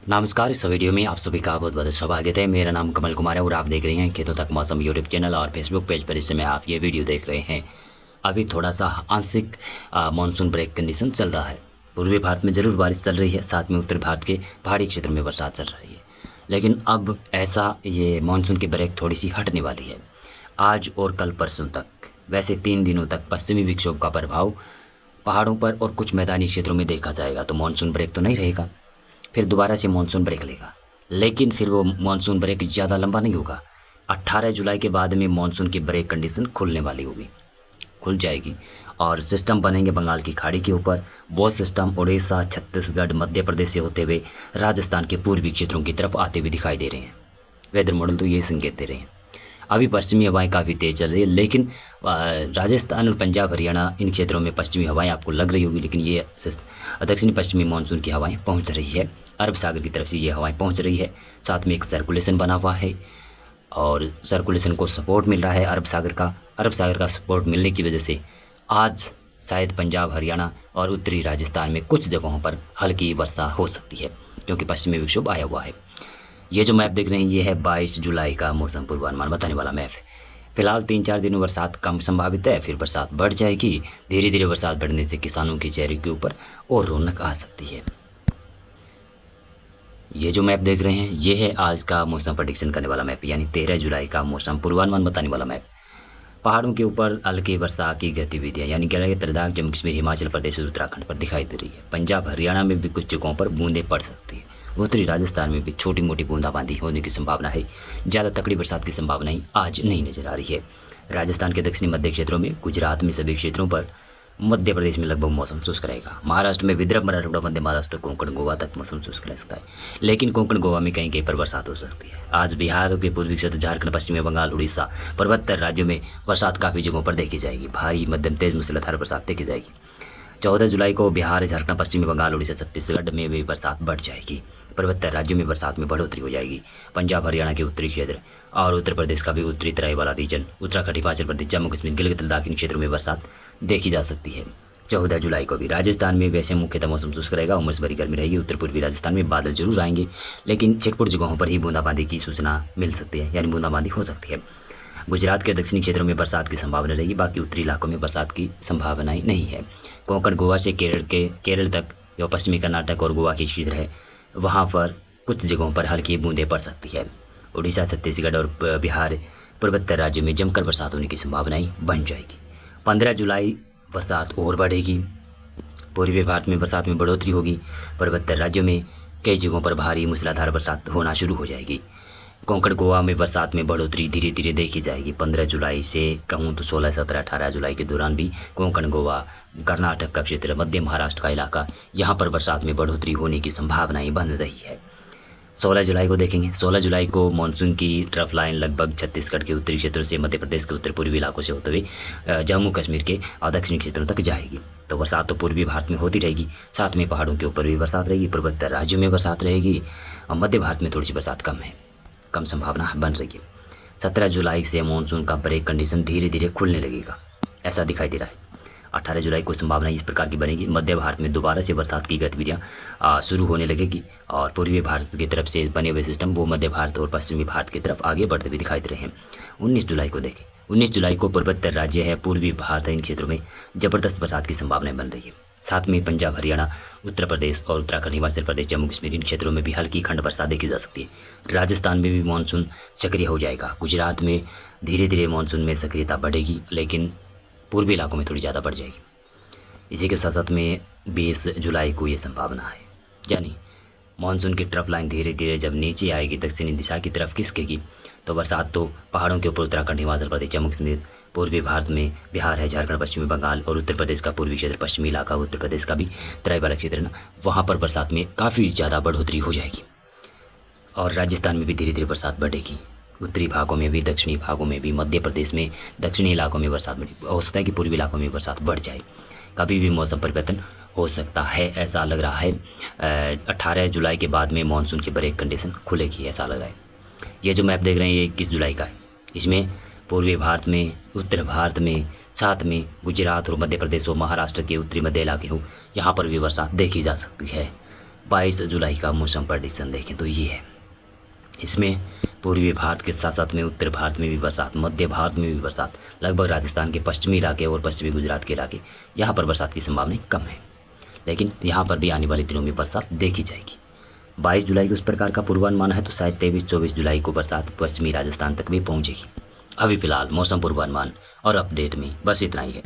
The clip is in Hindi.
नमस्कार। इस वीडियो में आप सभी का बहुत बहुत स्वागत है। मेरा नाम कमल कुमार है और आप देख रहे हैं खेतों तक मौसम यूट्यूब चैनल और फेसबुक पेज पर इस समय आप ये वीडियो देख रहे हैं। अभी थोड़ा सा आंशिक मानसून ब्रेक कंडीशन चल रहा है। पूर्वी भारत में ज़रूर बारिश चल रही है, साथ में उत्तर भारत के पहाड़ी क्षेत्र में बरसात चल रही है। लेकिन अब ऐसा ये मानसून की ब्रेक थोड़ी सी हटने वाली है आज और कल परसों तक। वैसे 3 दिनों तक पश्चिमी विक्षोभ का प्रभाव पहाड़ों पर और कुछ मैदानी क्षेत्रों में देखा जाएगा, तो मानसून ब्रेक तो नहीं रहेगा। फिर दोबारा से मानसून ब्रेक लेगा, लेकिन फिर वो मानसून ब्रेक ज़्यादा लंबा नहीं होगा। 18 जुलाई के बाद में मानसून की ब्रेक कंडीशन खुलने वाली होगी, खुल जाएगी और सिस्टम बनेंगे बंगाल की खाड़ी के ऊपर। वो सिस्टम उड़ीसा, छत्तीसगढ़, मध्य प्रदेश से होते हुए राजस्थान के पूर्वी क्षेत्रों की तरफ आते हुए दिखाई दे रहे हैं। वेदर मॉडल तो ये संकेत दे रहे हैं। अभी पश्चिमी हवाएं काफ़ी तेज़ चल रही है, लेकिन राजस्थान और पंजाब, हरियाणा इन क्षेत्रों में पश्चिमी हवाएं आपको लग रही होगी, लेकिन ये दक्षिणी पश्चिमी मानसून की हवाएं पहुंच रही है। अरब सागर की तरफ से ये हवाएं पहुंच रही है। साथ में एक सर्कुलेशन बना हुआ है और सर्कुलेशन को सपोर्ट मिल रहा है अरब सागर का सपोर्ट मिलने की वजह से आज शायद पंजाब, हरियाणा और उत्तरी राजस्थान में कुछ जगहों पर हल्की वर्षा हो सकती है, क्योंकि पश्चिमी विक्षोभ आया हुआ है। ये जो मैप देख रहे हैं ये है 22 जुलाई का मौसम पूर्वानुमान बताने वाला मैप है। फिलहाल 3-4 दिनों बरसात कम संभावित है, फिर बरसात बढ़ जाएगी। धीरे धीरे बरसात बढ़ने से किसानों के चेहरे के ऊपर और रौनक आ सकती है। ये जो मैप देख रहे हैं ये है आज का मौसम प्रेडिक्शन करने वाला मैप, यानी 13 जुलाई का मौसम पूर्वानुमान बताने वाला मैप। पहाड़ों के ऊपर हल्की वर्षा की गतिविधियाँ यानी कि लद्दाख, जम्मू कश्मीर, हिमाचल प्रदेश और उत्तराखंड पर दिखाई दे रही है। पंजाब, हरियाणा में भी कुछ जगहों पर बूंदें पड़ सकती है। उत्तरी राजस्थान में भी छोटी मोटी बूंदाबांदी होने की संभावना है। ज़्यादा तकड़ी बरसात की संभावना ही आज नहीं नजर आ रही है। राजस्थान के दक्षिणी मध्य क्षेत्रों में, गुजरात में सभी क्षेत्रों पर, मध्य प्रदेश में लगभग मौसम शुष्क रहेगा। महाराष्ट्र में विदर्भ, मराठवाड़ा, मध्य महाराष्ट्र, कोंकण, गोवा तक मौसम शुष्क रह सकता है, लेकिन कोंकण, गोवा में कहीं कहीं पर बरसात हो सकती है। आज बिहार के पूर्वी क्षेत्र, झारखंड, पश्चिमी बंगाल, उड़ीसा, पूर्वोत्तर राज्यों में बरसात काफ़ी जगहों पर देखी जाएगी। भारी, मध्यम, तेज मूसलाधार बरसात देखी जाएगी। 14 जुलाई को बिहार, झारखंड, पश्चिमी बंगाल, उड़ीसा, छत्तीसगढ़ में भी बरसात बढ़ जाएगी। पूर्वोत्तर राज्यों में बरसात में बढ़ोतरी हो जाएगी। पंजाब, हरियाणा के उत्तरी क्षेत्र और उत्तर प्रदेश का भी उत्तरी तराई वाला रीजन, उत्तराखंड, हिमाचल प्रदेश, जम्मू कश्मीर, गिलगित लद्दाख इन क्षेत्रों में बरसात देखी जा सकती है। 14 जुलाई को भी राजस्थान में वैसे मुख्यतः मौसम शुष्क रहेगा, उमस भरी गर्मी रहेगी। उत्तर पूर्वी राजस्थान में बादल जरूर आएंगे, लेकिन छिटपुट जगहों पर ही बूंदाबांदी की सूचना मिल सकती है, यानी बूंदाबांदी हो सकती है। गुजरात के दक्षिणी क्षेत्रों में बरसात की संभावना रहेगी, बाकी उत्तरी इलाकों में बरसात की संभावनाएं नहीं है। कोंकण, गोवा से केरल तक, जो पश्चिमी कर्नाटक और गोवा के क्षेत्र है, वहाँ पर कुछ जगहों पर हल्की बूंदें पड़ सकती है। उड़ीसा, छत्तीसगढ़ और बिहार, पूर्वोत्तर राज्यों में जमकर बरसात होने की संभावनाएं बन जाएगी। 15 जुलाई बरसात और बढ़ेगी। पूर्वी भारत में बरसात में बढ़ोतरी होगी। पूर्वोत्तर राज्यों में कई जगहों पर भारी मूसलाधार बरसात होना शुरू हो जाएगी। कोंकण, गोवा में बरसात में बढ़ोतरी धीरे धीरे देखी जाएगी। 15 जुलाई से कहूँ तो 16, 17, 18 जुलाई के दौरान भी कोंकण, गोवा, कर्नाटक का क्षेत्र, मध्य महाराष्ट्र का इलाका, यहाँ पर बरसात में बढ़ोतरी होने की संभावनाएं बन रही है। 16 जुलाई को देखेंगे। 16 जुलाई को मानसून की ट्रफ लाइन लगभग छत्तीसगढ़ के उत्तरी क्षेत्रों से, मध्य प्रदेश के उत्तर पूर्वी इलाकों से होते हुए जम्मू कश्मीर के और दक्षिणी क्षेत्रों तक जाएगी। तो बरसात तो पूर्वी भारत में होती रहेगी, साथ में पहाड़ों के ऊपर भी बरसात रहेगी, पूर्वोत्तर राज्यों में बरसात रहेगी और मध्य भारत में थोड़ी सी बरसात कम है, कम संभावना बन रही है। 17 जुलाई से मानसून का ब्रेक कंडीशन धीरे धीरे खुलने लगेगा, ऐसा दिखाई दे रहा है। 18 जुलाई को संभावना इस प्रकार की बनेगी, मध्य भारत में दोबारा से बरसात की गतिविधियाँ शुरू होने लगेगी और पूर्वी भारत की तरफ से बने हुए सिस्टम वो मध्य भारत और पश्चिमी भारत की तरफ आगे बढ़ते हुए दिखाई दे रहे हैं। 19 जुलाई को देखें। 19 जुलाई को पूर्वोत्तर राज्य है, पूर्वी भारत, इन क्षेत्रों में ज़बरदस्त बरसात की संभावनाएं बन रही है। साथ में पंजाब, हरियाणा, उत्तर प्रदेश और उत्तराखंड, हिमाचल प्रदेश, जम्मू कश्मीर इन क्षेत्रों में भी हल्की खंड बरसात देखी जा सकती है। राजस्थान में भी मानसून सक्रिय हो जाएगा। गुजरात में धीरे धीरे मानसून में सक्रियता बढ़ेगी, लेकिन पूर्वी इलाकों में थोड़ी ज़्यादा बढ़ जाएगी। इसी के साथ साथ में 20 जुलाई को ये संभावना है, यानी मानसून की ट्रफ लाइन धीरे धीरे जब नीचे आएगी, दक्षिणी दिशा की तरफ खिसकेगी, तो बरसात तो पहाड़ों के ऊपर उत्तराखंड, हिमाचल प्रदेश, जम्मू कश्मीर, पूर्वी भारत में बिहार है, झारखंड, पश्चिमी बंगाल और उत्तर प्रदेश का पूर्वी क्षेत्र, पश्चिमी इलाका, उत्तर प्रदेश का भी तराई वाला क्षेत्र ना, वहाँ पर बरसात में काफ़ी ज़्यादा बढ़ोतरी हो जाएगी। और राजस्थान में भी धीरे धीरे बरसात बढ़ेगी। उत्तरी भागों में भी, दक्षिणी भागों में भी, मध्य प्रदेश में दक्षिणी इलाकों में बरसात बढ़ेगी। हो सकता है कि पूर्वी इलाकों में बरसात बढ़ जाए, कभी भी मौसम परिवर्तन हो सकता है, ऐसा लग रहा है। 18 जुलाई के बाद में मानसून की ब्रेक कंडीशन खुलेगी, ऐसा लग रहा है। ये जो मैप देख रहे हैं ये 21 जुलाई का है। इसमें पूर्वी भारत में, उत्तर भारत में, साथ में गुजरात और मध्य प्रदेश हो, महाराष्ट्र के उत्तरी मध्य इलाके हो, यहाँ पर भी बरसात देखी जा सकती है। 22 जुलाई का मौसम प्रेडिक्शन देखें तो ये है। इसमें पूर्वी भारत के साथ साथ में उत्तर भारत में भी बरसात, मध्य भारत में भी बरसात, लगभग राजस्थान के पश्चिमी इलाके और पश्चिमी गुजरात के इलाके, यहाँ पर बरसात की संभावना कम है, लेकिन यहाँ पर भी आने वाले दिनों में बरसात देखी जाएगी। 22 जुलाई को उस प्रकार का पूर्वानुमान है, तो शायद 23-24 जुलाई को बरसात पश्चिमी राजस्थान तक भी पहुँचेगी। अभी फिलहाल मौसम पूर्वानुमान और अपडेट में बस इतना ही है।